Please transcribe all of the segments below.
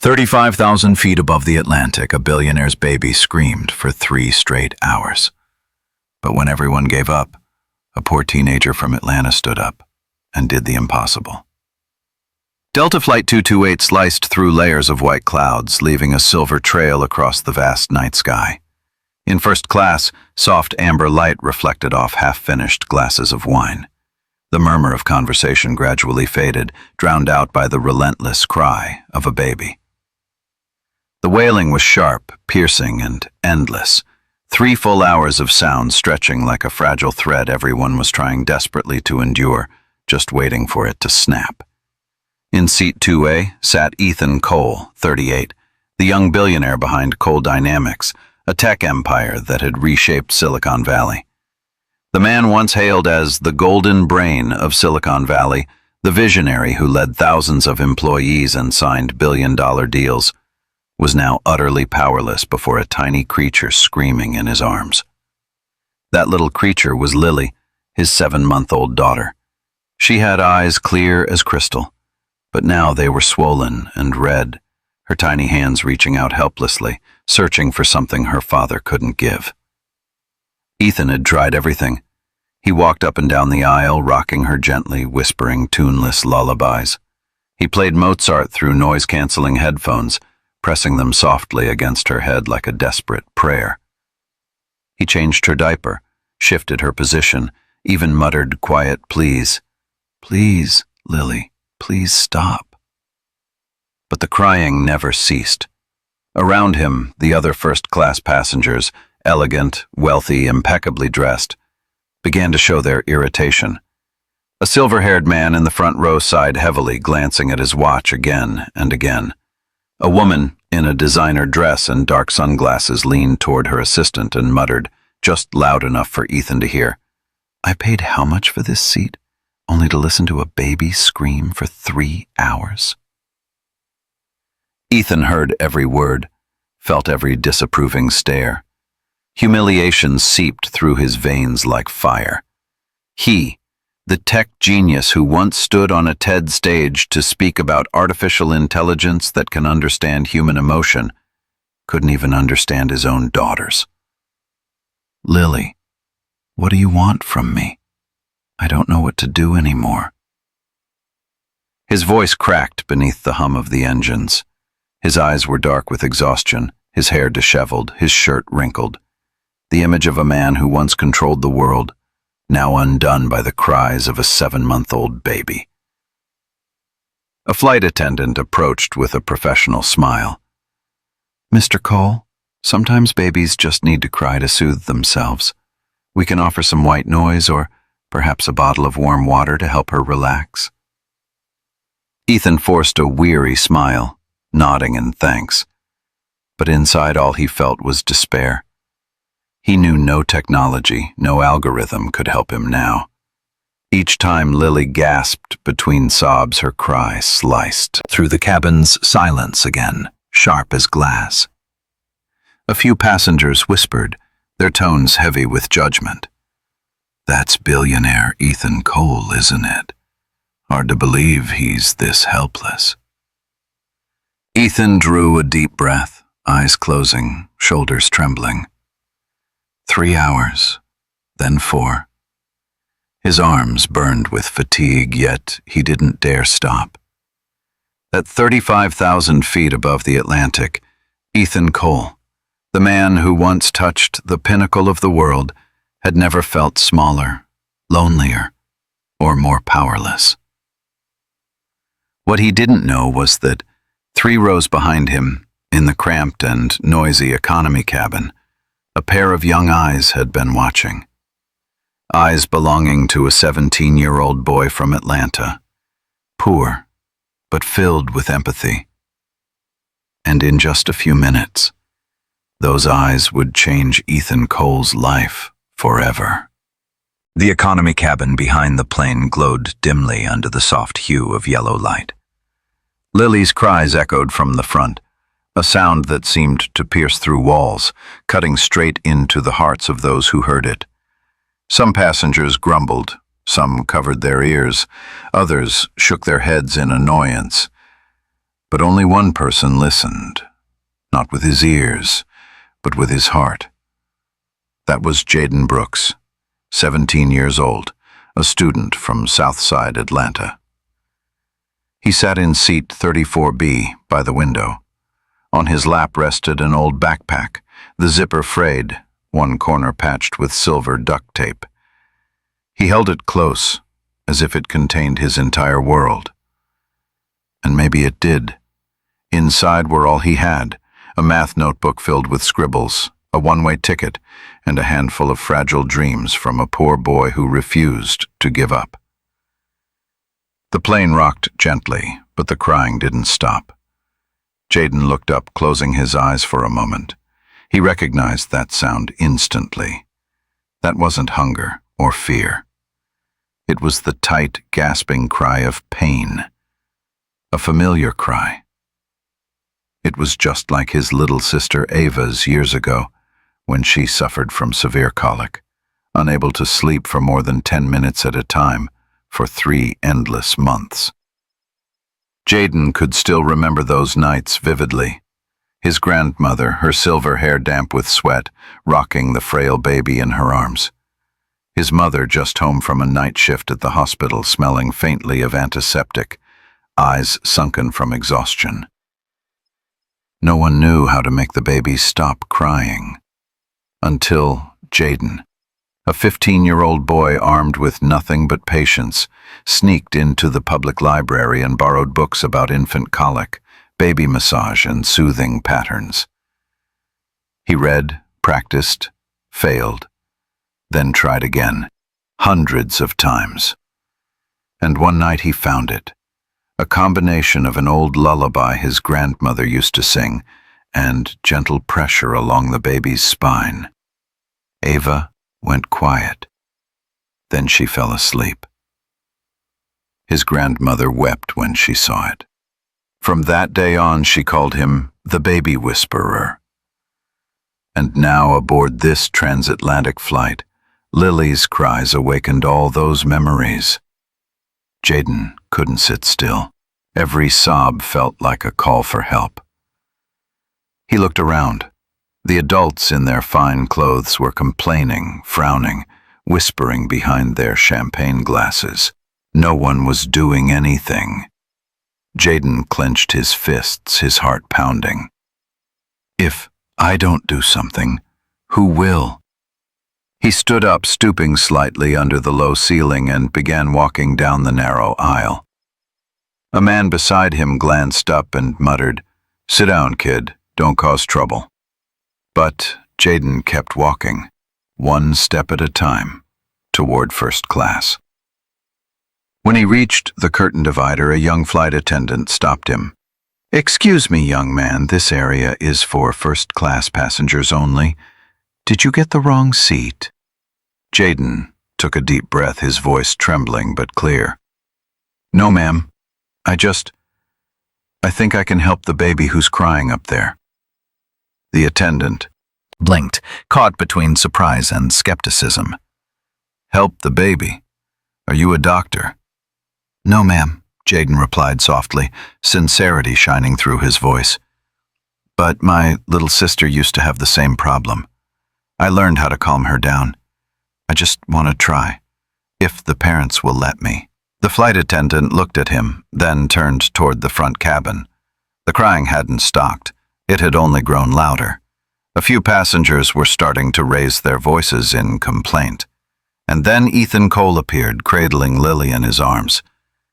35,000 feet above the Atlantic, a billionaire's baby screamed for 3 straight hours. But when everyone gave up, a poor teenager from Atlanta stood up and did the impossible. Delta Flight 228 sliced through layers of white clouds, leaving a silver trail across the vast night sky. In first class, soft amber light reflected off half-finished glasses of wine. The murmur of conversation gradually faded, drowned out by the relentless cry of a baby. The wailing was sharp, piercing, and endless. 3 full hours of sound stretching like a fragile thread everyone was trying desperately to endure, just waiting for it to snap. In seat 2A sat Ethan Cole, 38, the young billionaire behind Cole Dynamics, a tech empire that had reshaped Silicon Valley. The man once hailed as the golden brain of Silicon Valley, the visionary who led thousands of employees and signed billion-dollar deals, was now utterly powerless before a tiny creature screaming in his arms. That little creature was Lily, his 7-month-old daughter. She had eyes clear as crystal, but now they were swollen and red, her tiny hands reaching out helplessly, searching for something her father couldn't give. Ethan had tried everything. He walked up and down the aisle, rocking her gently, whispering tuneless lullabies. He played Mozart through noise-canceling headphones, pressing them softly against her head like a desperate prayer. He changed her diaper, shifted her position, even muttered quiet pleas. "Please, Lily, please stop." But the crying never ceased. Around him, the other first-class passengers, elegant, wealthy, impeccably dressed, began to show their irritation. A silver-haired man in the front row sighed heavily, glancing at his watch again and again. A woman in a designer dress and dark sunglasses leaned toward her assistant and muttered, just loud enough for Ethan to hear, "I paid how much for this seat, only to listen to a baby scream for 3 hours?" Ethan heard every word, felt every disapproving stare. Humiliation seeped through his veins like fire. He, the tech genius who once stood on a TED stage to speak about artificial intelligence that can understand human emotion, couldn't even understand his own daughters. "Lily, what do you want from me? I don't know what to do anymore." His voice cracked beneath the hum of the engines. His eyes were dark with exhaustion, his hair disheveled, his shirt wrinkled. The image of a man who once controlled the world, now undone by the cries of a 7-month-old baby. A flight attendant approached with a professional smile. "Mr. Cole, sometimes babies just need to cry to soothe themselves. We can offer some white noise or perhaps a bottle of warm water to help her relax." Ethan forced a weary smile, nodding in thanks. But inside all he felt was despair. He knew no technology, no algorithm could help him now. Each time Lily gasped between sobs, her cry sliced through the cabin's silence again, sharp as glass. A few passengers whispered, their tones heavy with judgment. "That's billionaire Ethan Cole, isn't it? Hard to believe he's this helpless." Ethan drew a deep breath, eyes closing, shoulders trembling. 3 hours, then 4. His arms burned with fatigue, yet he didn't dare stop. At 35,000 feet above the Atlantic, Ethan Cole, the man who once touched the pinnacle of the world, had never felt smaller, lonelier, or more powerless. What he didn't know was that 3 rows behind him, in the cramped and noisy economy cabin, a pair of young eyes had been watching. Eyes belonging to a 17-year-old boy from Atlanta, poor, but filled with empathy. And in just a few minutes, those eyes would change Ethan Cole's life forever. The economy cabin behind the plane glowed dimly under the soft hue of yellow light. Lily's cries echoed from the front, a sound that seemed to pierce through walls, cutting straight into the hearts of those who heard it. Some passengers grumbled, some covered their ears, others shook their heads in annoyance. But only one person listened, not with his ears, but with his heart. That was Jaden Brooks, 17 years old, a student from Southside Atlanta. He sat in seat 34B by the window. On his lap rested an old backpack, the zipper frayed, one corner patched with silver duct tape. He held it close, as if it contained his entire world. And maybe it did. Inside were all he had, a math notebook filled with scribbles, a one-way ticket, and a handful of fragile dreams from a poor boy who refused to give up. The plane rocked gently, but the crying didn't stop. Jaden looked up, closing his eyes for a moment. He recognized that sound instantly. That wasn't hunger or fear. It was the tight, gasping cry of pain. A familiar cry. It was just like his little sister Ava's years ago, when she suffered from severe colic, unable to sleep for more than 10 minutes at a time for 3 endless months. Jaden could still remember those nights vividly. His grandmother, her silver hair damp with sweat, rocking the frail baby in her arms. His mother just home from a night shift at the hospital, smelling faintly of antiseptic, eyes sunken from exhaustion. No one knew how to make the baby stop crying. Until Jaden, a 15-year-old boy armed with nothing but patience, sneaked into the public library and borrowed books about infant colic, baby massage, and soothing patterns. He read, practiced, failed, then tried again, hundreds of times. And one night he found it, a combination of an old lullaby his grandmother used to sing and gentle pressure along the baby's spine. Ava went quiet. Then she fell asleep. His grandmother wept when she saw it. From that day on, she called him the baby whisperer. And now, aboard this transatlantic flight, Lily's cries awakened all those memories. Jaden couldn't sit still. Every sob felt like a call for help. He looked around. The adults in their fine clothes were complaining, frowning, whispering behind their champagne glasses. No one was doing anything. Jaden clenched his fists, his heart pounding. If I don't do something, who will? He stood up, stooping slightly under the low ceiling, and began walking down the narrow aisle. A man beside him glanced up and muttered, "Sit down, kid, don't cause trouble." But Jaden kept walking, one step at a time, toward first class. When he reached the curtain divider, a young flight attendant stopped him. "Excuse me, young man, this area is for first-class passengers only. Did you get the wrong seat?" Jaden took a deep breath, his voice trembling but clear. "No, ma'am. I think I can help the baby who's crying up there." The attendant blinked, caught between surprise and skepticism. "Help the baby? Are you a doctor?" "No, ma'am," Jaden replied softly, sincerity shining through his voice. "But my little sister used to have the same problem. I learned how to calm her down. I just want to try, if the parents will let me." The flight attendant looked at him, then turned toward the front cabin. The crying hadn't stopped. It had only grown louder. A few passengers were starting to raise their voices in complaint. And then Ethan Cole appeared, cradling Lily in his arms.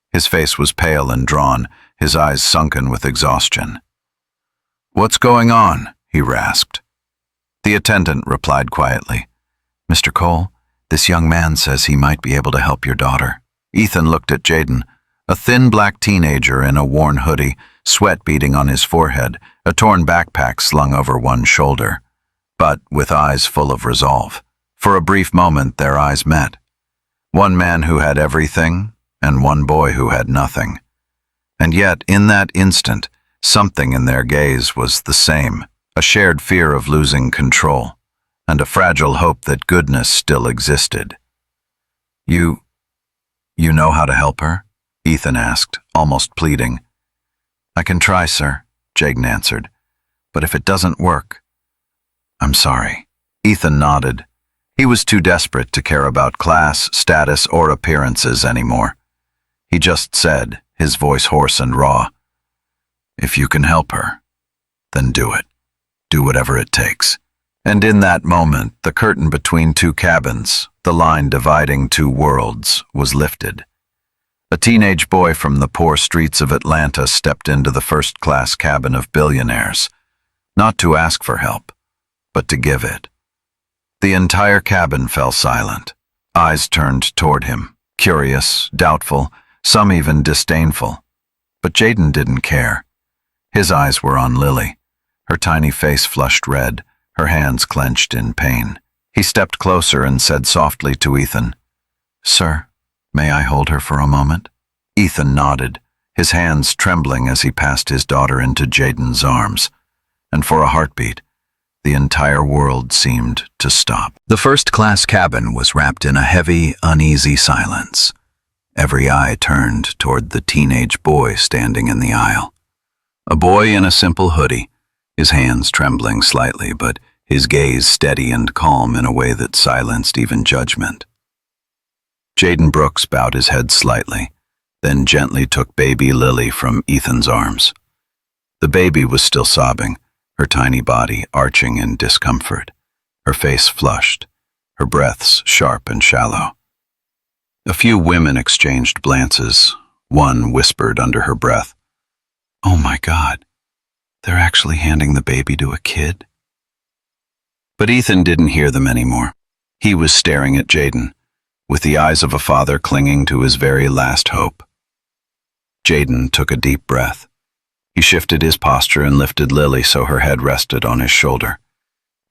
His face was pale and drawn, his eyes sunken with exhaustion. "What's going on?" he rasped. The attendant replied quietly, "Mr. Cole, this young man says he might be able to help your daughter." Ethan looked at Jaden, a thin black teenager in a worn hoodie, sweat beading on his forehead, a torn backpack slung over one shoulder, but with eyes full of resolve. For a brief moment, their eyes met. One man who had everything, and one boy who had nothing. And yet, in that instant, something in their gaze was the same, a shared fear of losing control, and a fragile hope that goodness still existed. You know how to help her?" Ethan asked, almost pleading. "I can try, sir," Jaden answered. "But if it doesn't work, I'm sorry." Ethan nodded. He was too desperate to care about class, status, or appearances anymore. He just said, his voice hoarse and raw, "If you can help her, then do it. Do whatever it takes." And in that moment, the curtain between two cabins, the line dividing two worlds, was lifted. A teenage boy from the poor streets of Atlanta stepped into the first-class cabin of billionaires, not to ask for help, but to give it. The entire cabin fell silent, eyes turned toward him, curious, doubtful, some even disdainful. But Jaden didn't care. His eyes were on Lily, her tiny face flushed red, her hands clenched in pain. He stepped closer and said softly to Ethan, "Sir, may I hold her for a moment?" Ethan nodded, his hands trembling as he passed his daughter into Jaden's arms, and for a heartbeat, the entire world seemed to stop. The first-class cabin was wrapped in a heavy, uneasy silence. Every eye turned toward the teenage boy standing in the aisle. A boy in a simple hoodie, his hands trembling slightly, but his gaze steady and calm in a way that silenced even judgment. Jaden Brooks bowed his head slightly, then gently took baby Lily from Ethan's arms. The baby was still sobbing, her tiny body arching in discomfort, her face flushed, her breaths sharp and shallow. A few women exchanged glances. One whispered under her breath, "Oh my God, they're actually handing the baby to a kid?" But Ethan didn't hear them anymore. He was staring at Jaden, with the eyes of a father clinging to his very last hope. Jaden took a deep breath. He shifted his posture and lifted Lily so her head rested on his shoulder.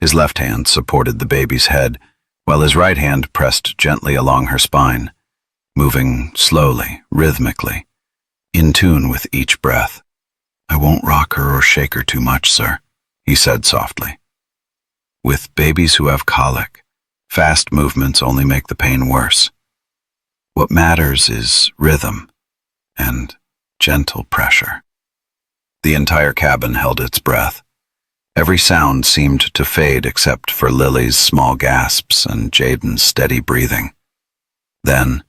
His left hand supported the baby's head, while his right hand pressed gently along her spine, moving slowly, rhythmically, in tune with each breath. "I won't rock her or shake her too much, sir," he said softly. "With babies who have colic, fast movements only make the pain worse. What matters is rhythm and gentle pressure." The entire cabin held its breath. Every sound seemed to fade except for Lily's small gasps and Jaden's steady breathing. Then,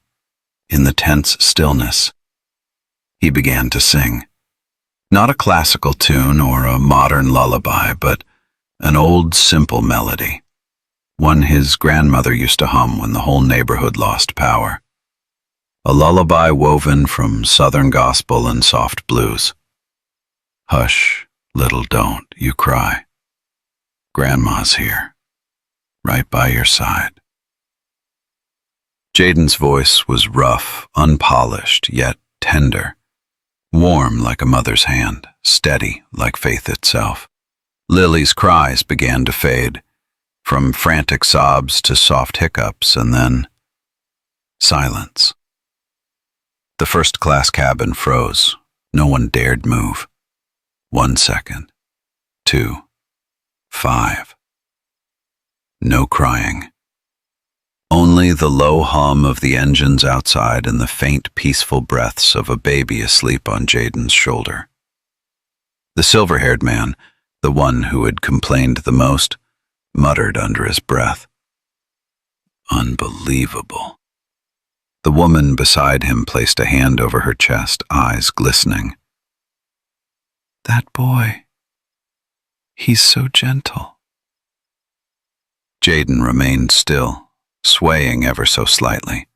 in the tense stillness, he began to sing. Not a classical tune or a modern lullaby, but an old, simple melody, one his grandmother used to hum when the whole neighborhood lost power. A lullaby woven from Southern gospel and soft blues. "Hush, little don't you cry. Grandma's here, right by your side." Jaden's voice was rough, unpolished, yet tender, warm like a mother's hand, steady like faith itself. Lily's cries began to fade, from frantic sobs to soft hiccups, and then silence. The first-class cabin froze. No one dared move. 1 second. 2. 5. No crying. Only the low hum of the engines outside and the faint, peaceful breaths of a baby asleep on Jaden's shoulder. The silver-haired man, the one who had complained the most, muttered under his breath, "Unbelievable." The woman beside him placed a hand over her chest, eyes glistening. "That boy, he's so gentle." Jaden remained still, swaying ever so slightly,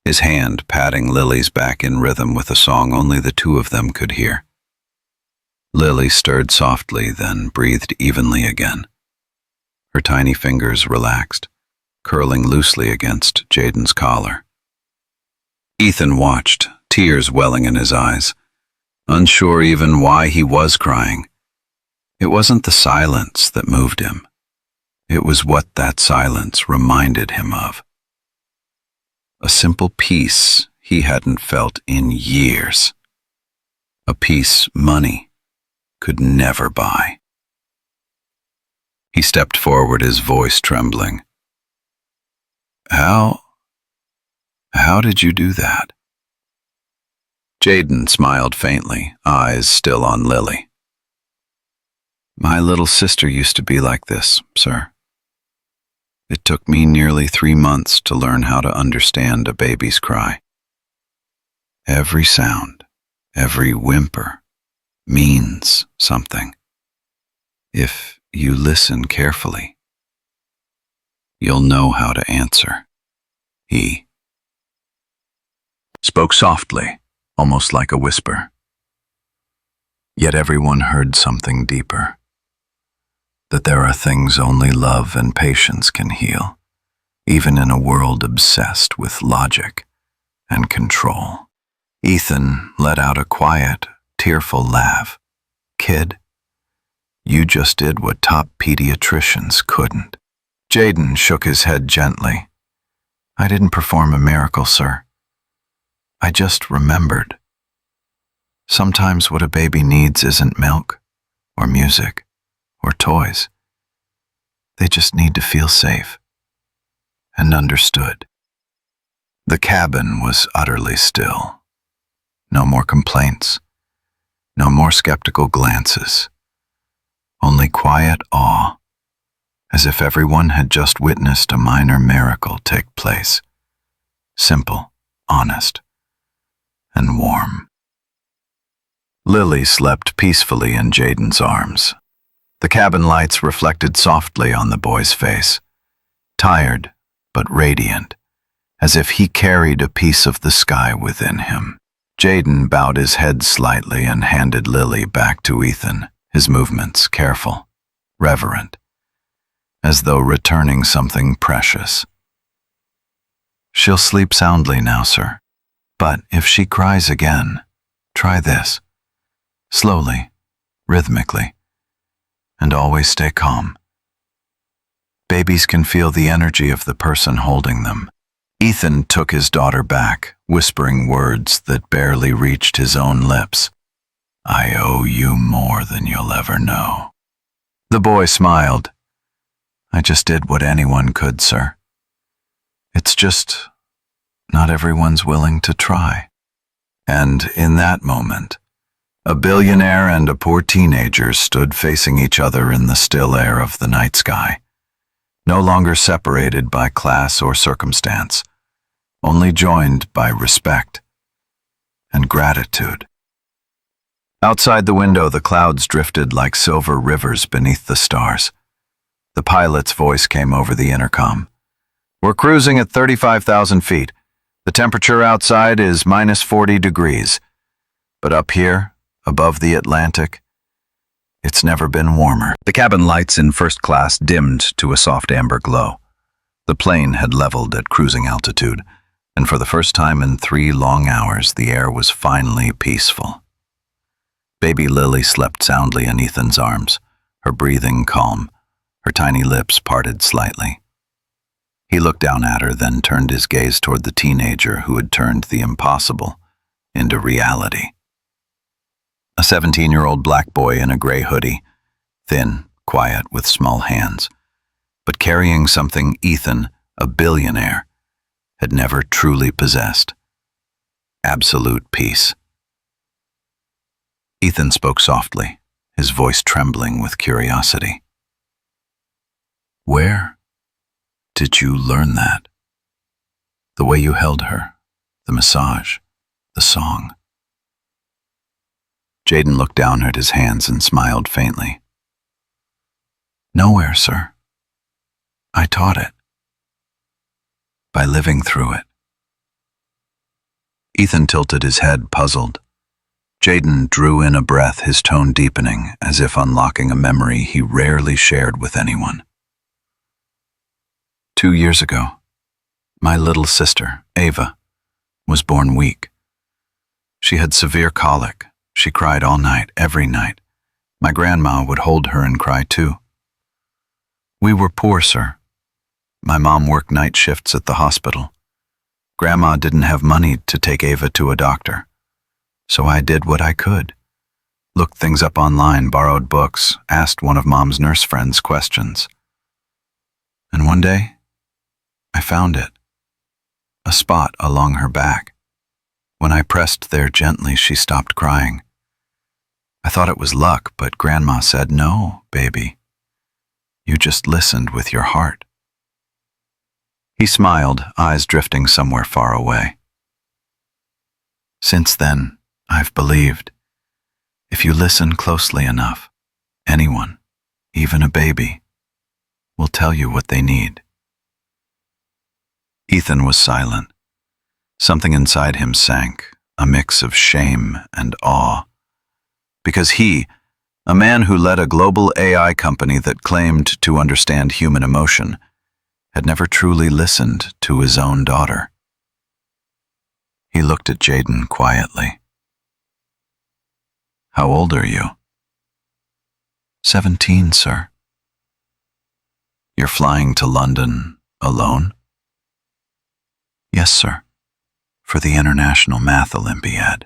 his hand patting Lily's back in rhythm with a song only the two of them could hear. Lily stirred softly, then breathed evenly again. Her tiny fingers relaxed, curling loosely against Jaden's collar. Ethan watched, tears welling in his eyes, unsure even why he was crying. It wasn't the silence that moved him. It was what that silence reminded him of. A simple peace he hadn't felt in years. A peace money could never buy. He stepped forward, his voice trembling. How did you do that?" Jaden smiled faintly, eyes still on Lily. My little sister used to be like this, sir. It took me nearly 3 months to learn how to understand a baby's cry. Every sound, every whimper, means something. If you listen carefully, you'll know how to answer. He spoke softly, almost like a whisper. Yet everyone heard something deeper. That there are things only love and patience can heal, even in a world obsessed with logic and control. Ethan let out a quiet, tearful laugh. Kid, you just did what top pediatricians couldn't. Jaden shook his head gently. I didn't perform a miracle, sir. I just remembered. Sometimes what a baby needs isn't milk, or music, or toys. They just need to feel safe and understood. The cabin was utterly still. No more complaints, no more skeptical glances, only quiet awe, as if everyone had just witnessed a minor miracle take place. Simple, honest, and warm. Lily slept peacefully in Jaden's arms. The cabin lights reflected softly on the boy's face, tired but radiant, as if he carried a piece of the sky within him. Jaden bowed his head slightly and handed Lily back to Ethan, his movements careful, reverent, as though returning something precious. She'll sleep soundly now, sir, but if she cries again, try this. Slowly, rhythmically, and always stay calm. Babies can feel the energy of the person holding them. Ethan took his daughter back, whispering words that barely reached his own lips. I owe you more than you'll ever know. The boy smiled. I just did what anyone could, sir. It's just not everyone's willing to try. And in that moment, a billionaire and a poor teenager stood facing each other in the still air of the night sky, no longer separated by class or circumstance, only joined by respect and gratitude. Outside the window, the clouds drifted like silver rivers beneath the stars. The pilot's voice came over the intercom. We're cruising at 35,000 feet. The temperature outside is minus 40 degrees. But up here, above the Atlantic, it's never been warmer. The cabin lights in first class dimmed to a soft amber glow. The plane had leveled at cruising altitude, and for the first time in 3 long hours, the air was finally peaceful. Baby Lily slept soundly in Ethan's arms, her breathing calm, her tiny lips parted slightly. He looked down at her, then turned his gaze toward the teenager who had turned the impossible into reality. A 17-year-old black boy in a gray hoodie, thin, quiet, with small hands, but carrying something Ethan, a billionaire, had never truly possessed. Absolute peace. Ethan spoke softly, his voice trembling with curiosity. Where did you learn that? The way you held her, the massage, the song. Jaden looked down at his hands and smiled faintly. Nowhere, sir. I taught it. By living through it. Ethan tilted his head, puzzled. Jaden drew in a breath, his tone deepening, as if unlocking a memory he rarely shared with anyone. 2 years ago, my little sister, Ava, was born weak. She had severe colic. She cried all night, every night. My grandma would hold her and cry too. We were poor, sir. My mom worked night shifts at the hospital. Grandma didn't have money to take Ava to a doctor. So I did what I could. Looked things up online, borrowed books, asked one of Mom's nurse friends questions. And one day, I found it. A spot along her back. When I pressed there gently, she stopped crying. I thought it was luck, but Grandma said, "No, baby. You just listened with your heart." He smiled, eyes drifting somewhere far away. Since then, I've believed, if you listen closely enough, anyone, even a baby, will tell you what they need. Ethan was silent. Something inside him sank, a mix of shame and awe. Because he, a man who led a global AI company that claimed to understand human emotion, had never truly listened to his own daughter. He looked at Jaden quietly. "How old are you?" 17, sir." "You're flying to London alone?" "Yes, sir, for the International Math Olympiad."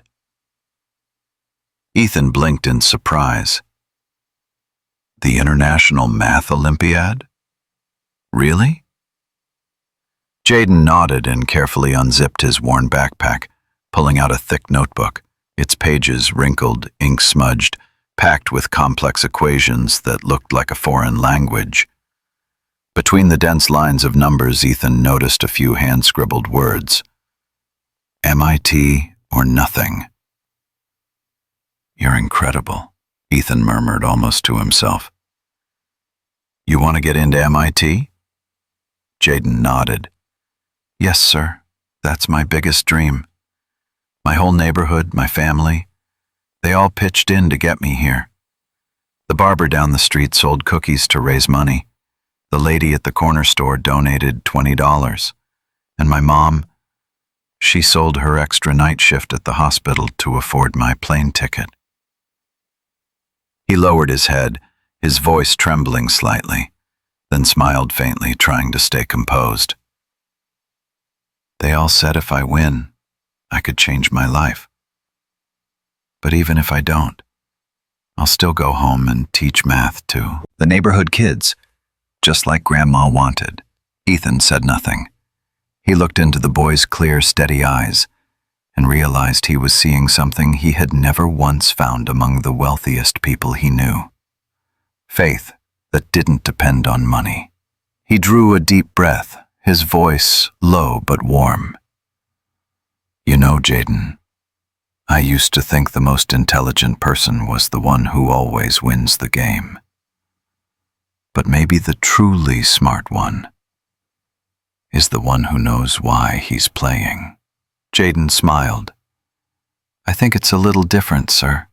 Ethan blinked in surprise. "The International Math Olympiad? Really?" Jaden nodded and carefully unzipped his worn backpack, pulling out a thick notebook, its pages wrinkled, ink-smudged, packed with complex equations that looked like a foreign language. Between the dense lines of numbers, Ethan noticed a few hand-scribbled words. MIT or nothing. "You're incredible," Ethan murmured almost to himself. "You want to get into MIT?" Jaden nodded. "Yes, sir. That's my biggest dream. My whole neighborhood, my family, they all pitched in to get me here. The barber down the street sold cookies to raise money. The lady at the corner store donated $20. And my mom, she sold her extra night shift at the hospital to afford my plane ticket." He lowered his head, his voice trembling slightly, then smiled faintly, trying to stay composed. "They all said if I win, I could change my life. But even if I don't, I'll still go home and teach math to the neighborhood kids, just like Grandma wanted." Ethan said nothing. He looked into the boy's clear, steady eyes and realized he was seeing something he had never once found among the wealthiest people he knew. Faith that didn't depend on money. He drew a deep breath, his voice low but warm. "You know, Jaden, I used to think the most intelligent person was the one who always wins the game. But maybe the truly smart one is the one who knows why he's playing." Jaden smiled. "I think it's a little different, sir.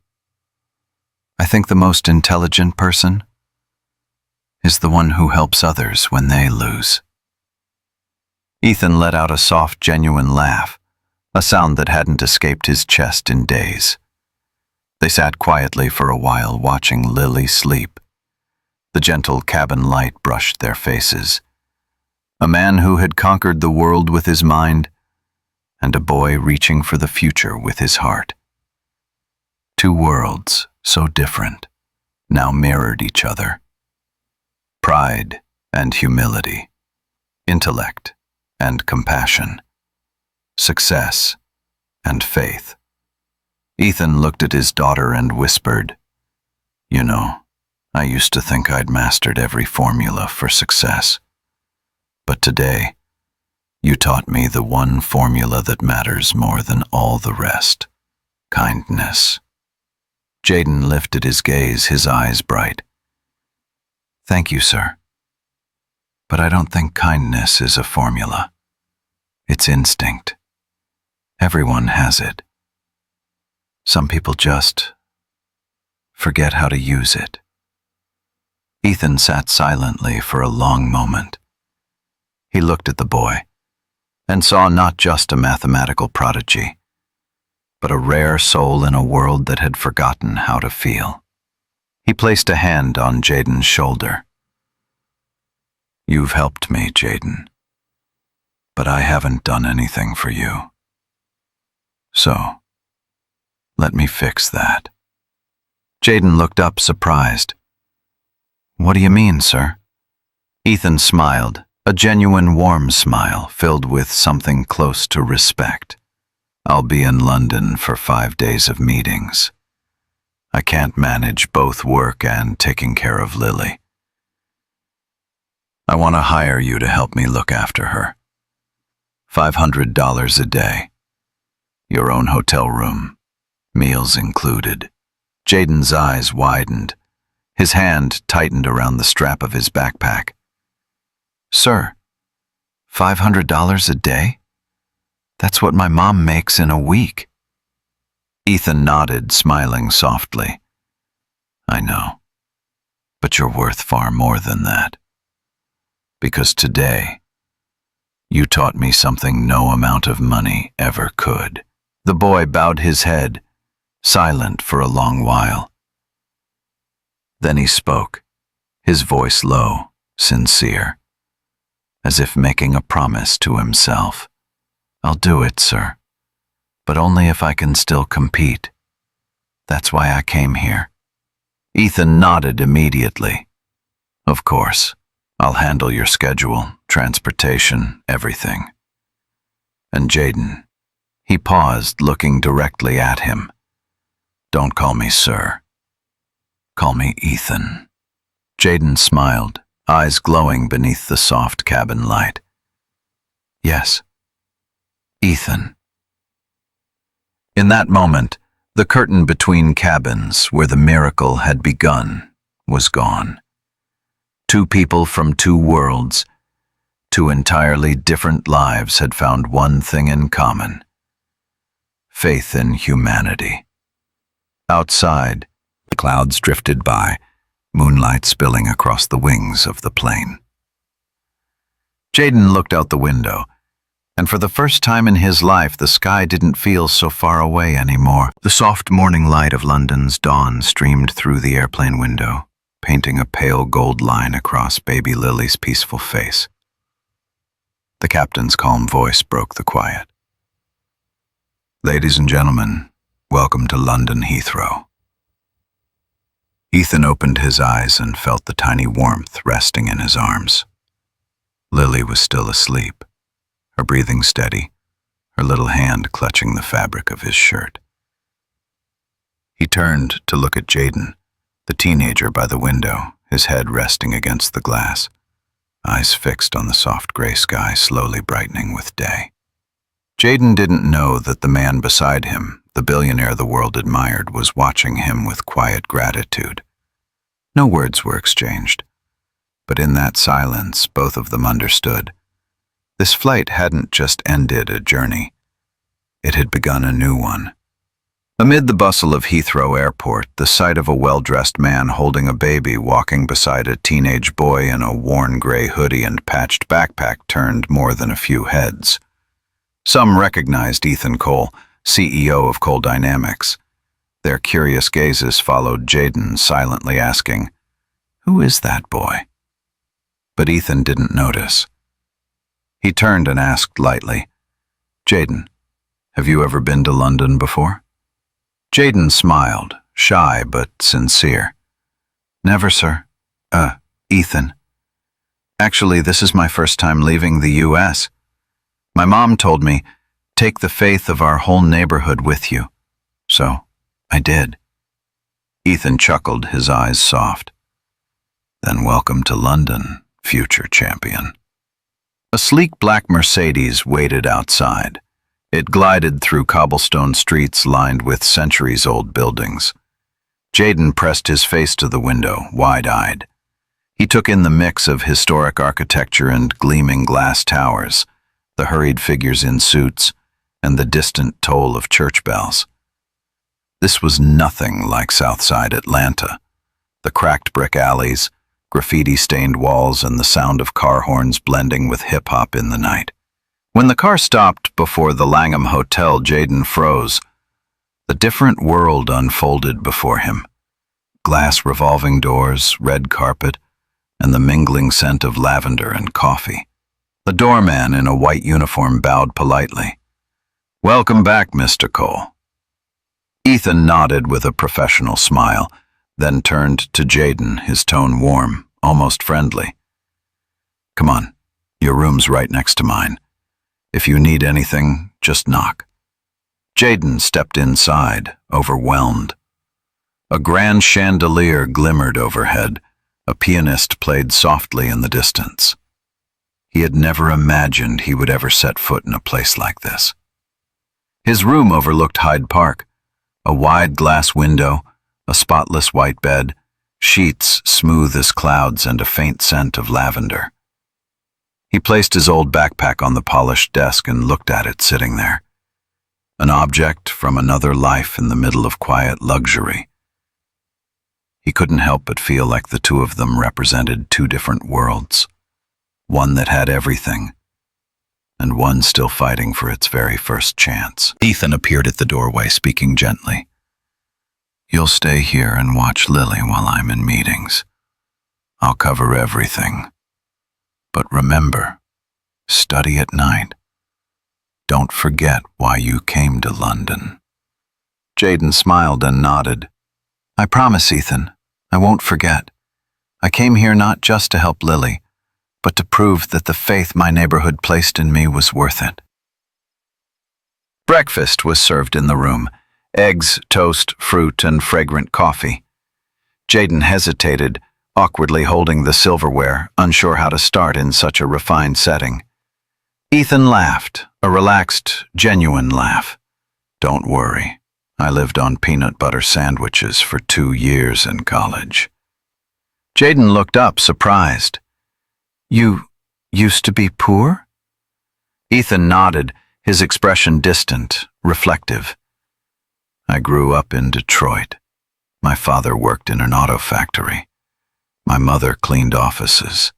I think the most intelligent person is the one who helps others when they lose." Ethan let out a soft, genuine laugh, a sound that hadn't escaped his chest in days. They sat quietly for a while, watching Lily sleep. The gentle cabin light brushed their faces. A man who had conquered the world with his mind, and a boy reaching for the future with his heart. Two worlds so different now mirrored each other. Pride and humility, intellect and compassion, success and faith. Ethan looked at his daughter and whispered, "You know, I used to think I'd mastered every formula for success. But today, you taught me the one formula that matters more than all the rest: kindness." Jaden lifted his gaze, his eyes bright. "Thank you, sir. But I don't think kindness is a formula. It's instinct. Everyone has it. Some people just forget how to use it." Ethan sat silently for a long moment. He looked at the boy and saw not just a mathematical prodigy, but a rare soul in a world that had forgotten how to feel. He placed a hand on Jaden's shoulder. "You've helped me, Jaden, but I haven't done anything for you. So, let me fix that." Jaden looked up, surprised. "What do you mean, sir?" Ethan smiled, a genuine warm smile filled with something close to respect. I'll be in London for 5 days of meetings. I can't manage both work and taking care of Lily. I want to hire you to help me look after her. $500 a day. Your own hotel room. Meals included. Jaden's eyes widened. His hand tightened around the strap of his backpack. Sir, $500 a day? That's what my mom makes in a week. Ethan nodded, smiling softly. I know, but you're worth far more than that. Because today, you taught me something no amount of money ever could. The boy bowed his head, silent for a long while. Then he spoke, his voice low, sincere, as if making a promise to himself. I'll do it, sir, but only if I can still compete. That's why I came here. Ethan nodded immediately. Of course, I'll handle your schedule, transportation, everything. And Jaden, he paused, looking directly at him. Don't call me sir. Call me Ethan. Jaden smiled, eyes glowing beneath the soft cabin light. Yes, Ethan. In that moment, the curtain between cabins, where the miracle had begun, was gone. Two people from two worlds, two entirely different lives had found one thing in common: faith in humanity. Outside, the clouds drifted by, moonlight spilling across the wings of the plane. Jaden looked out the window, and for the first time in his life, the sky didn't feel so far away anymore. The soft morning light of London's dawn streamed through the airplane window, painting a pale gold line across baby Lily's peaceful face. The captain's calm voice broke the quiet. Ladies and gentlemen, welcome to London Heathrow. Ethan opened his eyes and felt the tiny warmth resting in his arms. Lily was still asleep, her breathing steady, her little hand clutching the fabric of his shirt. He turned to look at Jaden, the teenager by the window, his head resting against the glass, eyes fixed on the soft gray sky slowly brightening with day. Jaden didn't know that the man beside him, the billionaire the world admired, was watching him with quiet gratitude. No words were exchanged, but in that silence both of them understood. This flight hadn't just ended a journey. It had begun a new one. Amid the bustle of Heathrow Airport, the sight of a well-dressed man holding a baby walking beside a teenage boy in a worn gray hoodie and patched backpack turned more than a few heads. Some recognized Ethan Cole, CEO of Cole Dynamics. Their curious gazes followed Jaden, silently asking, "Who is that boy?" But Ethan didn't notice. He turned and asked lightly, "Jaden, have you ever been to London before?" Jaden smiled, shy but sincere. "Never, sir. Ethan. Actually, this is my first time leaving the U.S. My mom told me, take the faith of our whole neighborhood with you. So, I did." Ethan chuckled, his eyes soft. "Then welcome to London, future champion." A sleek black Mercedes waited outside. It glided through cobblestone streets lined with centuries-old buildings. Jaden pressed his face to the window, wide-eyed. He took in the mix of historic architecture and gleaming glass towers, the hurried figures in suits, and the distant toll of church bells. This was nothing like Southside Atlanta. The cracked brick alleys, graffiti-stained walls, and the sound of car horns blending with hip-hop in the night. When the car stopped before the Langham Hotel, Jaden froze. The different world unfolded before him. Glass revolving doors, red carpet, and the mingling scent of lavender and coffee. The doorman in a white uniform bowed politely. "Welcome back, Mr. Cole." Ethan nodded with a professional smile, then turned to Jaden, his tone warm, almost friendly. "Come on, your room's right next to mine. If you need anything, just knock." Jaden stepped inside, overwhelmed. A grand chandelier glimmered overhead. A pianist played softly in the distance. He had never imagined he would ever set foot in a place like this. His room overlooked Hyde Park, a wide glass window, a spotless white bed, sheets smooth as clouds, and a faint scent of lavender. He placed his old backpack on the polished desk and looked at it sitting there. An object from another life in the middle of quiet luxury. He couldn't help but feel like the two of them represented two different worlds. One that had everything, and one still fighting for its very first chance. Ethan appeared at the doorway, speaking gently. "You'll stay here and watch Lily while I'm in meetings. I'll cover everything. But remember, study at night. Don't forget why you came to London." Jaden smiled and nodded. "I promise, Ethan. I won't forget. I came here not just to help Lily, but to prove that the faith my neighborhood placed in me was worth it." Breakfast was served in the room. Eggs, toast, fruit, and fragrant coffee. Jaden hesitated, awkwardly holding the silverware, unsure how to start in such a refined setting. Ethan laughed, a relaxed, genuine laugh. "Don't worry. I lived on peanut butter sandwiches for 2 years in college." Jaden looked up, surprised. "You used to be poor?" Ethan nodded, his expression distant, reflective. "I grew up in Detroit. My father worked in an auto factory. My mother cleaned offices.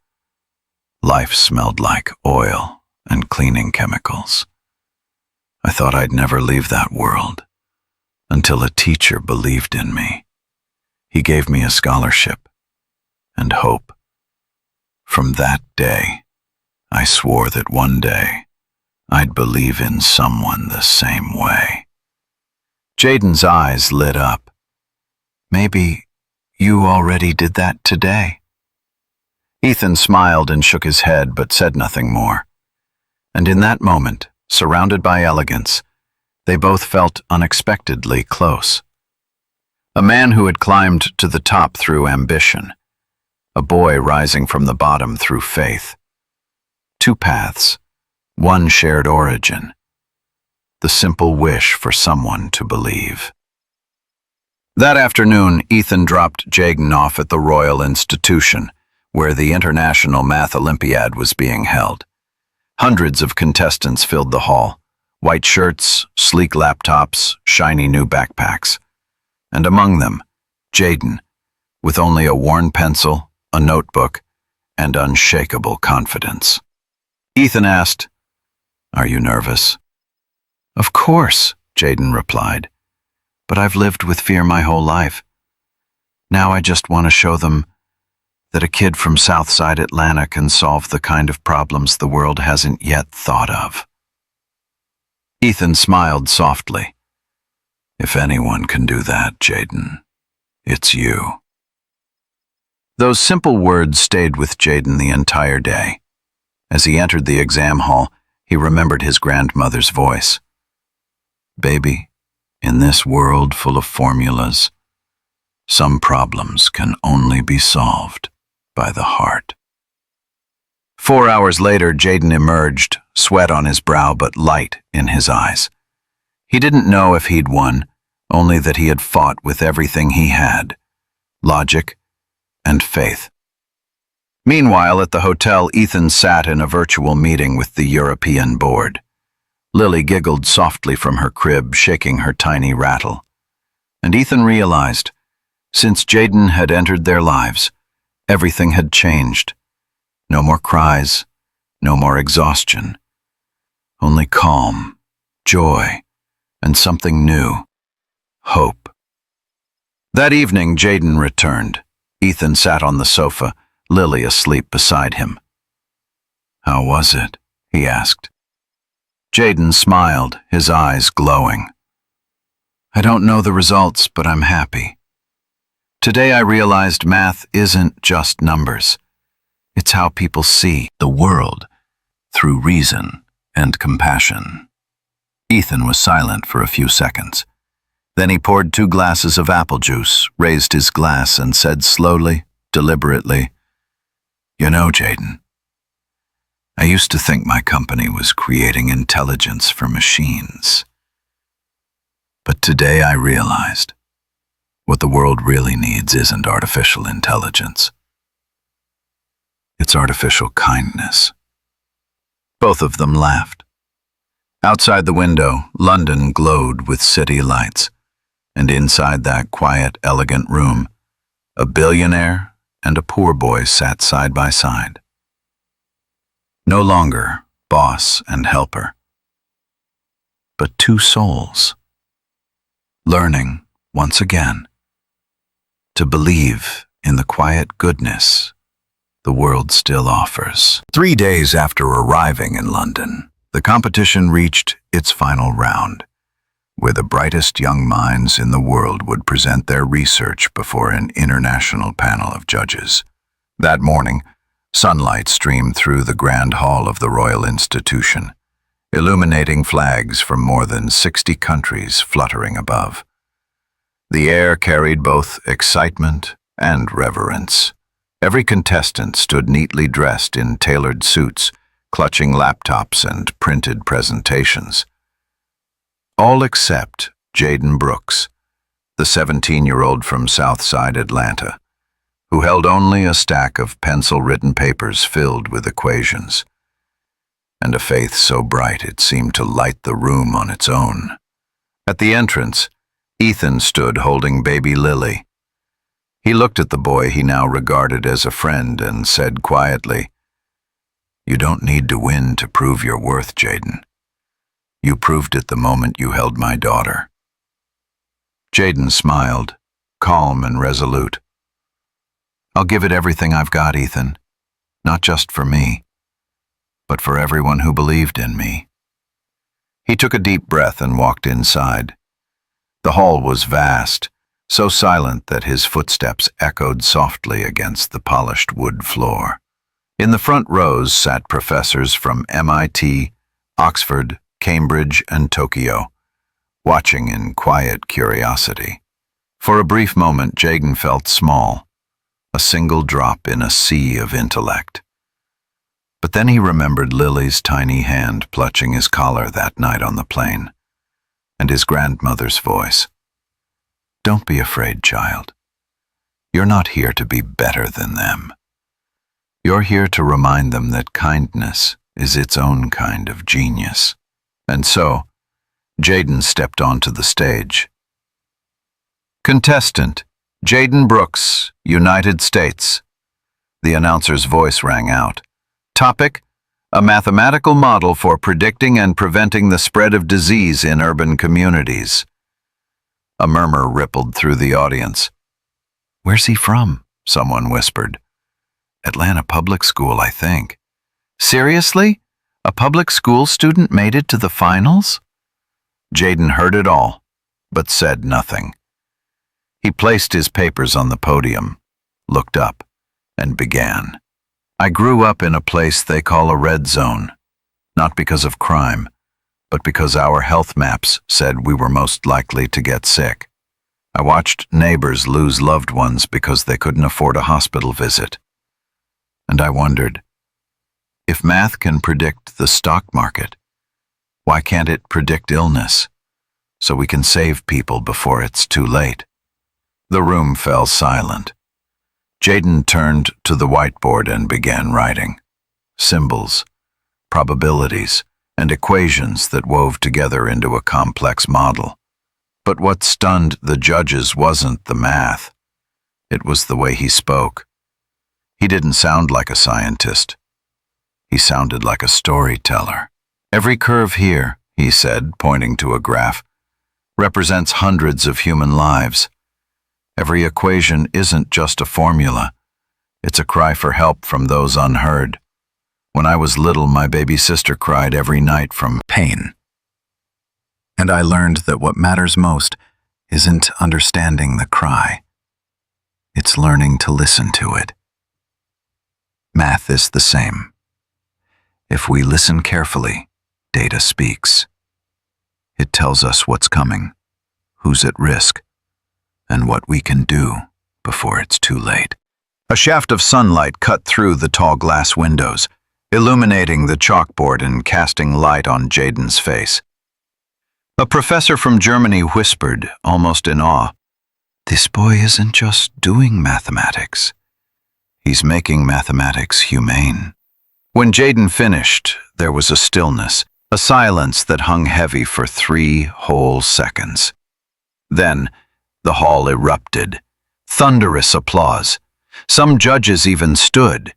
Life smelled like oil and cleaning chemicals. I thought I'd never leave that world, until a teacher believed in me. He gave me a scholarship and hope. From that day, I swore that one day I'd believe in someone the same way." Jaden's eyes lit up. "Maybe you already did that today." Ethan smiled and shook his head, but said nothing more. And in that moment, surrounded by elegance, they both felt unexpectedly close. A man who had climbed to the top through ambition. A boy rising from the bottom through faith. Two paths, one shared origin. The simple wish for someone to believe. That afternoon, Ethan dropped Jaden off at the Royal Institution, where the International Math Olympiad was being held. Hundreds of contestants filled the hall. White shirts, sleek laptops, shiny new backpacks. And among them, Jaden, with only a worn pencil, a notebook, and unshakable confidence. Ethan asked, "Are you nervous?" "Of course," Jaden replied. "But I've lived with fear my whole life. Now I just want to show them that a kid from Southside Atlanta can solve the kind of problems the world hasn't yet thought of." Ethan smiled softly. "If anyone can do that, Jaden, it's you." Those simple words stayed with Jaden the entire day. As he entered the exam hall, he remembered his grandmother's voice. "Baby, in this world full of formulas, some problems can only be solved by the heart." 4 hours later, Jaden emerged, sweat on his brow but light in his eyes. He didn't know if he'd won, only that he had fought with everything he had, logic and faith. Meanwhile, at the hotel, Ethan sat in a virtual meeting with the European board. Lily giggled softly from her crib, shaking her tiny rattle. And Ethan realized, since Jaden had entered their lives, everything had changed. No more cries, no more exhaustion. Only calm, joy, and something new. Hope. That evening, Jaden returned. Ethan sat on the sofa, Lily asleep beside him. "How was it?" he asked. Jaden smiled, his eyes glowing. "I don't know the results, but I'm happy. Today I realized math isn't just numbers. It's how people see the world through reason and compassion." Ethan was silent for a few seconds. Then he poured 2 glasses of apple juice, raised his glass, and said slowly, deliberately, "You know, Jaden, I used to think my company was creating intelligence for machines. But today I realized what the world really needs isn't artificial intelligence. It's artificial kindness." Both of them laughed. Outside the window, London glowed with city lights, and inside that quiet, elegant room, a billionaire and a poor boy sat side by side. No longer boss and helper, but 2 souls, learning once again to believe in the quiet goodness the world still offers. 3 days after arriving in London, the competition reached its final round, where the brightest young minds in the world would present their research before an international panel of judges. That morning, sunlight streamed through the grand hall of the Royal Institution, illuminating flags from more than 60 countries fluttering above. The air carried both excitement and reverence. Every contestant stood neatly dressed in tailored suits, clutching laptops and printed presentations. All except Jaden Brooks, the 17-year-old from Southside Atlanta, who held only a stack of pencil-written papers filled with equations, and a faith so bright it seemed to light the room on its own. At the entrance, Ethan stood holding baby Lily. He looked at the boy he now regarded as a friend and said quietly, "You don't need to win to prove your worth, Jaden. You proved it the moment you held my daughter." Jaden smiled, calm and resolute. "I'll give it everything I've got, Ethan, not just for me, but for everyone who believed in me." He took a deep breath and walked inside. The hall was vast, so silent that his footsteps echoed softly against the polished wood floor. In the front rows sat professors from MIT, Oxford, Cambridge, and Tokyo, watching in quiet curiosity. For a brief moment, Jaden felt small, a single drop in a sea of intellect. But then he remembered Lily's tiny hand clutching his collar that night on the plane, and his grandmother's voice. "Don't be afraid, child. You're not here to be better than them. You're here to remind them that kindness is its own kind of genius." And so, Jaden stepped onto the stage. "Contestant, Jaden Brooks, United States." The announcer's voice rang out. "Topic: a mathematical model for predicting and preventing the spread of disease in urban communities." A murmur rippled through the audience. "Where's he from?" someone whispered. "Atlanta Public School, I think." "Seriously? A public school student made it to the finals?" Jaden heard it all, but said nothing. He placed his papers on the podium, looked up, and began. "I grew up in a place they call a red zone, not because of crime, but because our health maps said we were most likely to get sick. I watched neighbors lose loved ones because they couldn't afford a hospital visit. And I wondered, if math can predict the stock market, why can't it predict illness, so we can save people before it's too late?" The room fell silent. Jaden turned to the whiteboard and began writing. Symbols, probabilities, and equations that wove together into a complex model. But what stunned the judges wasn't the math. It was the way he spoke. He didn't sound like a scientist. He sounded like a storyteller. "Every curve here," he said, pointing to a graph, "represents hundreds of human lives. Every equation isn't just a formula. It's a cry for help from those unheard. When I was little, my baby sister cried every night from pain. And I learned that what matters most isn't understanding the cry. It's learning to listen to it. Math is the same. If we listen carefully, data speaks. It tells us what's coming, who's at risk, and what we can do before it's too late. A shaft of sunlight cut through the tall glass windows, illuminating the chalkboard and casting light on Jaden's face. A professor from Germany whispered, almost in awe, "This boy isn't just doing mathematics. He's making mathematics humane." When Jaden finished, there was a stillness, a silence that hung heavy for 3 whole seconds. Then, the hall erupted. Thunderous applause. Some judges even stood.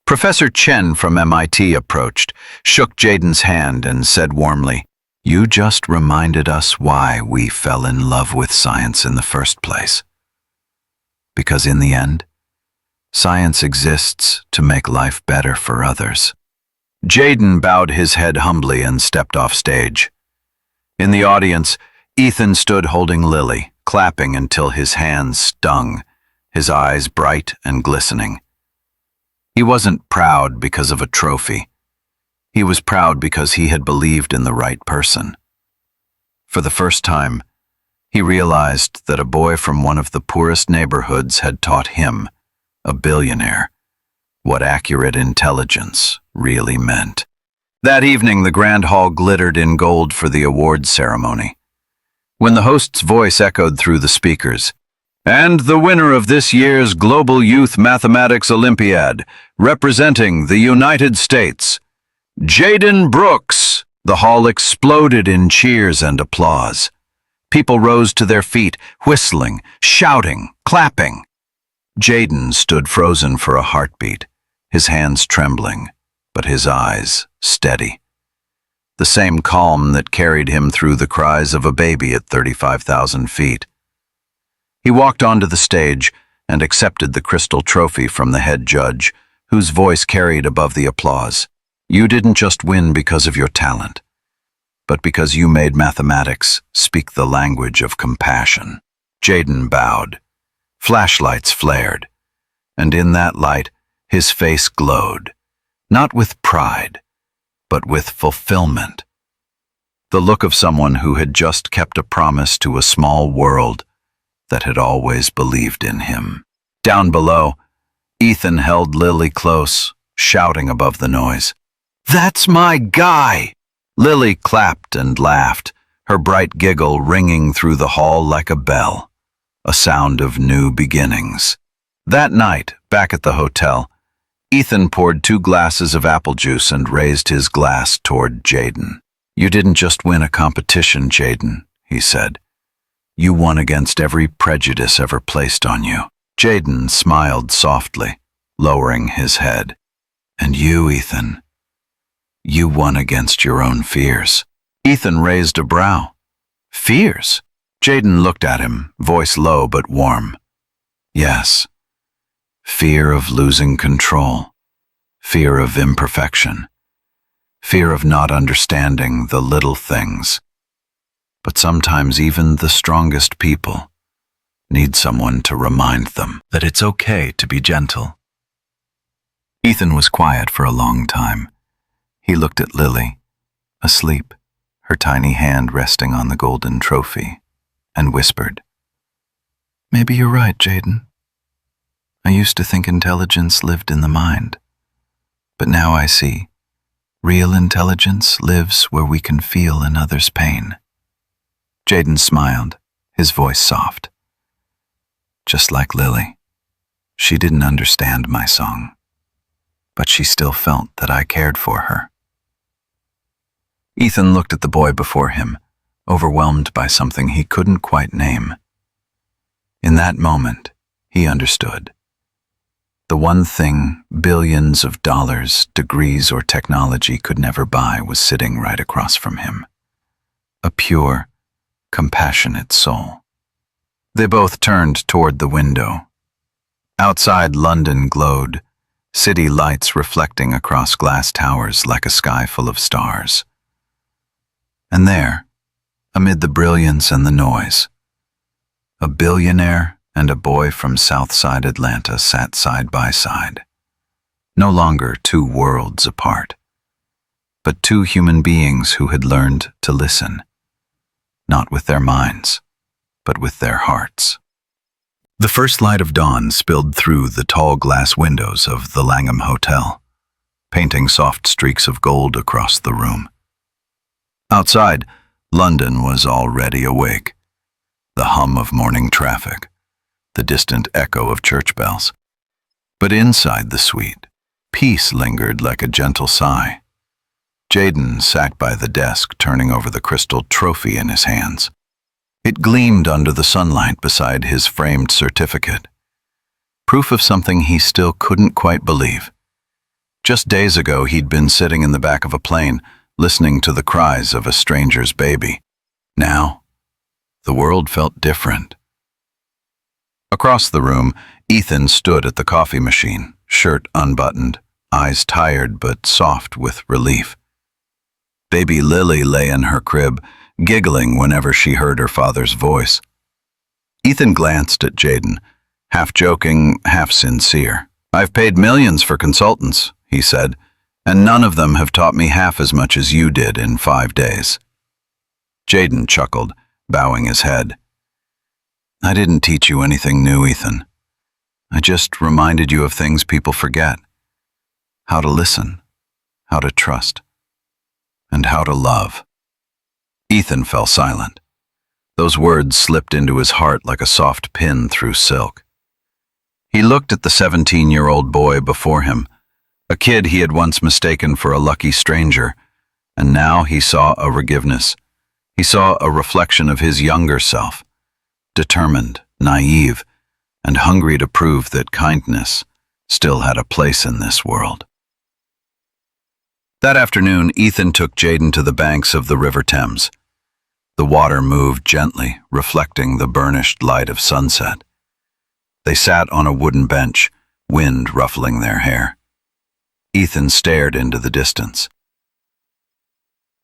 Professor Chen from MIT approached, shook Jaden's hand, and said warmly, "You just reminded us why we fell in love with science in the first place. Because in the end, science exists to make life better for others." Jaden bowed his head humbly and stepped off stage. In the audience, Ethan stood holding Lily, clapping until his hands stung, his eyes bright and glistening. He wasn't proud because of a trophy. He was proud because he had believed in the right person. For the first time, he realized that a boy from one of the poorest neighborhoods had taught him, a billionaire, what accurate intelligence really meant. That evening, the grand hall glittered in gold for the awards ceremony. When the host's voice echoed through the speakers, "And the winner of this year's Global Youth Mathematics Olympiad, representing the United States, Jaden Brooks," the hall exploded in cheers and applause. People rose to their feet, whistling, shouting, clapping. Jaden stood frozen for a heartbeat, his hands trembling, but his eyes steady. The same calm that carried him through the cries of a baby at 35,000 feet. He walked onto the stage and accepted the crystal trophy from the head judge, whose voice carried above the applause. "You didn't just win because of your talent, but because you made mathematics speak the language of compassion." Jaden bowed. Flashlights flared, and in that light, his face glowed, not with pride, but with fulfillment. The look of someone who had just kept a promise to a small world that had always believed in him. Down below, Ethan held Lily close, shouting above the noise, "That's my guy!" Lily clapped and laughed, her bright giggle ringing through the hall like a bell, a sound of new beginnings. That night, back at the hotel, Ethan poured 2 glasses of apple juice and raised his glass toward Jaden. "You didn't just win a competition, Jaden," he said. "You won against every prejudice ever placed on you." Jaden smiled softly, lowering his head. "And you, Ethan, you won against your own fears." Ethan raised a brow. "Fears?" Jaden looked at him, voice low but warm. "Yes. Fear of losing control, fear of imperfection, fear of not understanding the little things. But sometimes even the strongest people need someone to remind them that it's okay to be gentle." Ethan was quiet for a long time. He looked at Lily, asleep, her tiny hand resting on the golden trophy, and whispered, "Maybe you're right, Jaden. I used to think intelligence lived in the mind, but now I see real intelligence lives where we can feel another's pain." Jaden smiled, his voice soft. Just like Lily, she didn't understand my song, but she still felt that I cared for her. Ethan looked at the boy before him, overwhelmed by something he couldn't quite name. In that moment, he understood. The one thing billions of dollars, degrees, or technology could never buy was sitting right across from him. A pure, compassionate soul. They both turned toward the window. Outside, London glowed, city lights reflecting across glass towers like a sky full of stars. And there, amid the brilliance and the noise, a billionaire and a boy from Southside Atlanta sat side by side, no longer 2 worlds apart, but 2 human beings who had learned to listen, not with their minds, but with their hearts. The first light of dawn spilled through the tall glass windows of the Langham Hotel, painting soft streaks of gold across the room. Outside, London was already awake. The hum of morning traffic, the distant echo of church bells. But inside the suite, peace lingered like a gentle sigh. Jaden sat by the desk, turning over the crystal trophy in his hands. It gleamed under the sunlight beside his framed certificate, proof of something he still couldn't quite believe. Just days ago, he'd been sitting in the back of a plane, listening to the cries of a stranger's baby. Now, the world felt different. Across the room, Ethan stood at the coffee machine, shirt unbuttoned, eyes tired but soft with relief. Baby Lily lay in her crib, giggling whenever she heard her father's voice. Ethan glanced at Jaden, half joking, half sincere. "I've paid millions for consultants," he said, "and none of them have taught me half as much as you did in 5 days." Jaden chuckled, bowing his head. "I didn't teach you anything new, Ethan. I just reminded you of things people forget. How to listen, how to trust, and how to love." Ethan fell silent. Those words slipped into his heart like a soft pin through silk. He looked at the 17-year-old boy before him, a kid he had once mistaken for a lucky stranger, and now he saw a forgiveness. He saw a reflection of his younger self, determined, naive, and hungry to prove that kindness still had a place in this world. That afternoon, Ethan took Jaden to the banks of the River Thames. The water moved gently, reflecting the burnished light of sunset. They sat on a wooden bench, wind ruffling their hair. Ethan stared into the distance.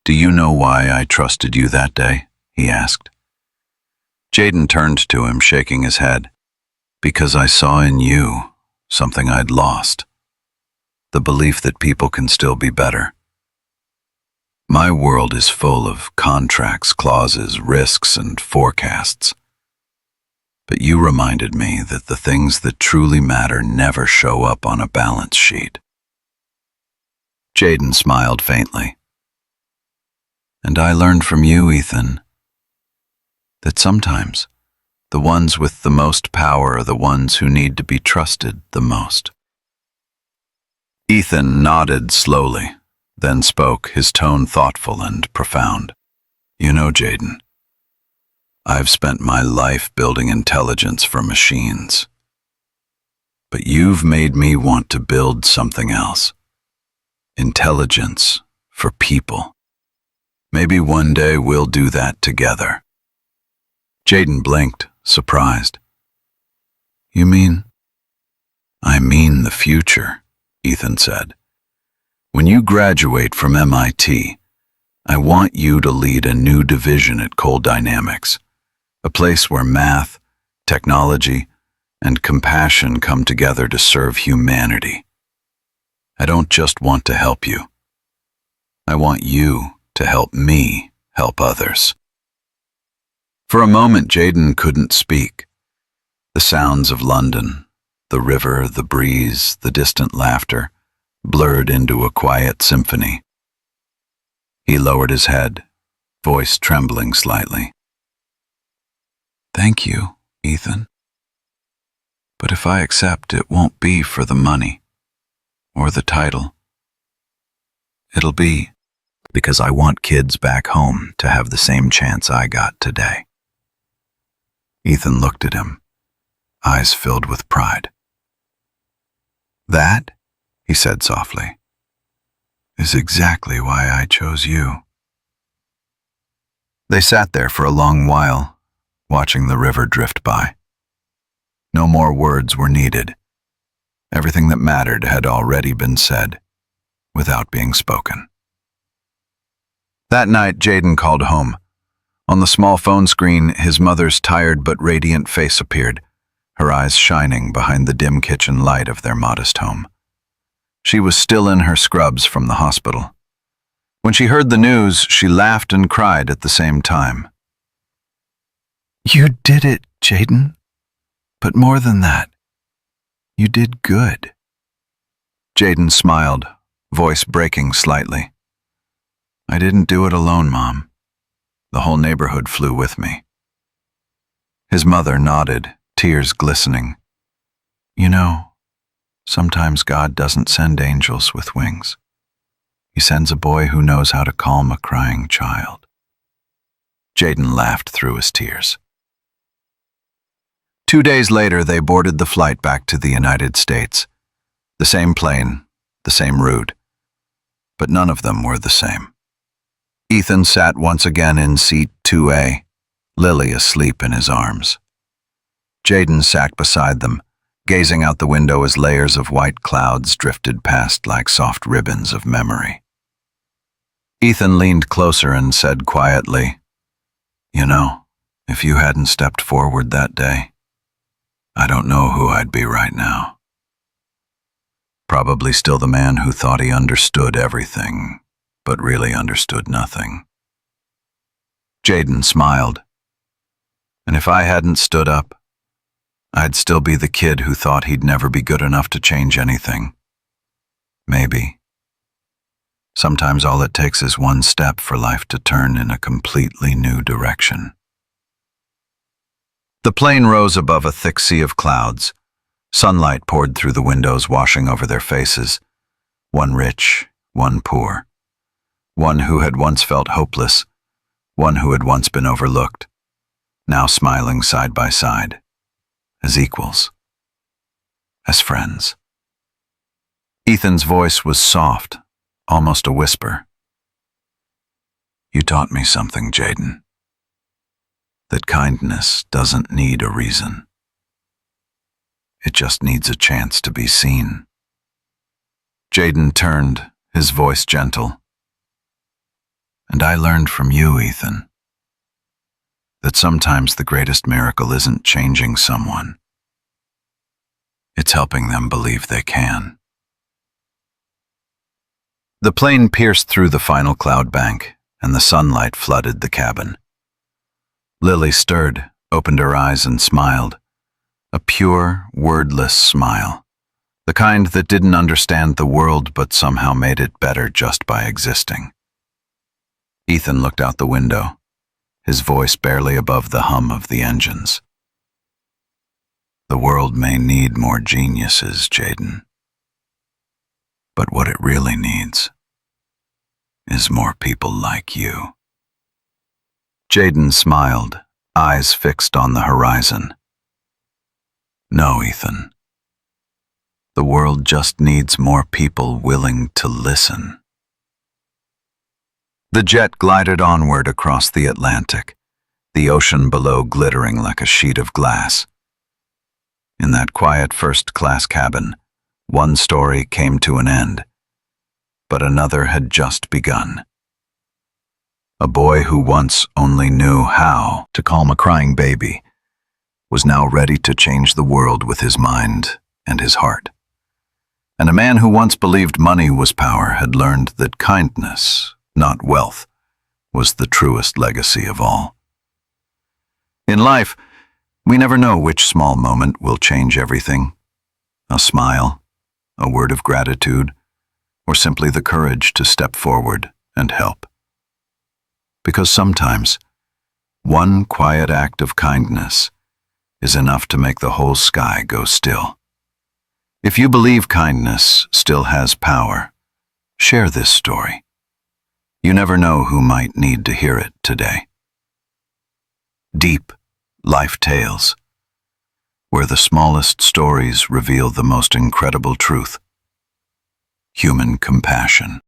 "Do you know why I trusted you that day?" he asked. Jaden turned to him, shaking his head. "Because I saw in you something I'd lost. The belief that people can still be better. My world is full of contracts, clauses, risks, and forecasts. But you reminded me that the things that truly matter never show up on a balance sheet." Jaden smiled faintly. "And I learned from you, Ethan, that sometimes the ones with the most power are the ones who need to be trusted the most." Ethan nodded slowly, then spoke, his tone thoughtful and profound. "You know, Jaden, I've spent my life building intelligence for machines. But you've made me want to build something else. Intelligence for people. Maybe one day we'll do that together." Jaden blinked, surprised. "You mean?" "I mean the future," Ethan said. "When you graduate from MIT, I want you to lead a new division at Coal Dynamics, a place where math, technology, and compassion come together to serve humanity. I don't just want to help you. I want you to help me help others." For a moment, Jaden couldn't speak. The sounds of London, the river, the breeze, the distant laughter, blurred into a quiet symphony. He lowered his head, voice trembling slightly. "Thank you, Ethan. But if I accept, it won't be for the money or the title. It'll be because I want kids back home to have the same chance I got today." Ethan looked at him, eyes filled with pride. "That," he said softly, "is exactly why I chose you." They sat there for a long while, watching the river drift by. No more words were needed. Everything that mattered had already been said, without being spoken. That night, Jaden called home. On the small phone screen, his mother's tired but radiant face appeared, her eyes shining behind the dim kitchen light of their modest home. She was still in her scrubs from the hospital. When she heard the news, she laughed and cried at the same time. You did it, Jaden. But more than that, you did good. Jaden smiled, voice breaking slightly. I didn't do it alone, Mom. The whole neighborhood flew with me. His mother nodded, tears glistening. You know, sometimes God doesn't send angels with wings. He sends a boy who knows how to calm a crying child. Jaden laughed through his tears. 2 days later, they boarded the flight back to the United States. The same plane, the same route. But none of them were the same. Ethan sat once again in seat 2A, Lily asleep in his arms. Jaden sat beside them, gazing out the window as layers of white clouds drifted past like soft ribbons of memory. Ethan leaned closer and said quietly, You know, if you hadn't stepped forward that day, I don't know who I'd be right now. Probably still the man who thought he understood everything, but really understood nothing. Jaden smiled. And if I hadn't stood up, I'd still be the kid who thought he'd never be good enough to change anything. Maybe. Sometimes all it takes is one step for life to turn in a completely new direction. The plane rose above a thick sea of clouds. Sunlight poured through the windows, washing over their faces. One rich, one poor. One who had once felt hopeless, one who had once been overlooked, now smiling side by side, as equals, as friends. Ethan's voice was soft, almost a whisper. You taught me something, Jaden. That kindness doesn't need a reason. It just needs a chance to be seen. Jaden turned, his voice gentle. And I learned from you, Ethan, that sometimes the greatest miracle isn't changing someone. It's helping them believe they can. The plane pierced through the final cloud bank, and the sunlight flooded the cabin. Lily stirred, opened her eyes, and smiled. A pure, wordless smile. The kind that didn't understand the world but somehow made it better just by existing. Ethan looked out the window, his voice barely above the hum of the engines. The world may need more geniuses, Jaden. But what it really needs is more people like you. Jaden smiled, eyes fixed on the horizon. No, Ethan. The world just needs more people willing to listen. The jet glided onward across the Atlantic, the ocean below glittering like a sheet of glass. In that quiet first-class cabin, one story came to an end, but another had just begun. A boy who once only knew how to calm a crying baby was now ready to change the world with his mind and his heart. And a man who once believed money was power had learned that kindness, not wealth, was the truest legacy of all. In life, we never know which small moment will change everything. A smile, a word of gratitude, or simply the courage to step forward and help. Because sometimes, one quiet act of kindness is enough to make the whole sky go still. If you believe kindness still has power, share this story. You never know who might need to hear it today. Deep life tales, where the smallest stories reveal the most incredible truth. Human compassion.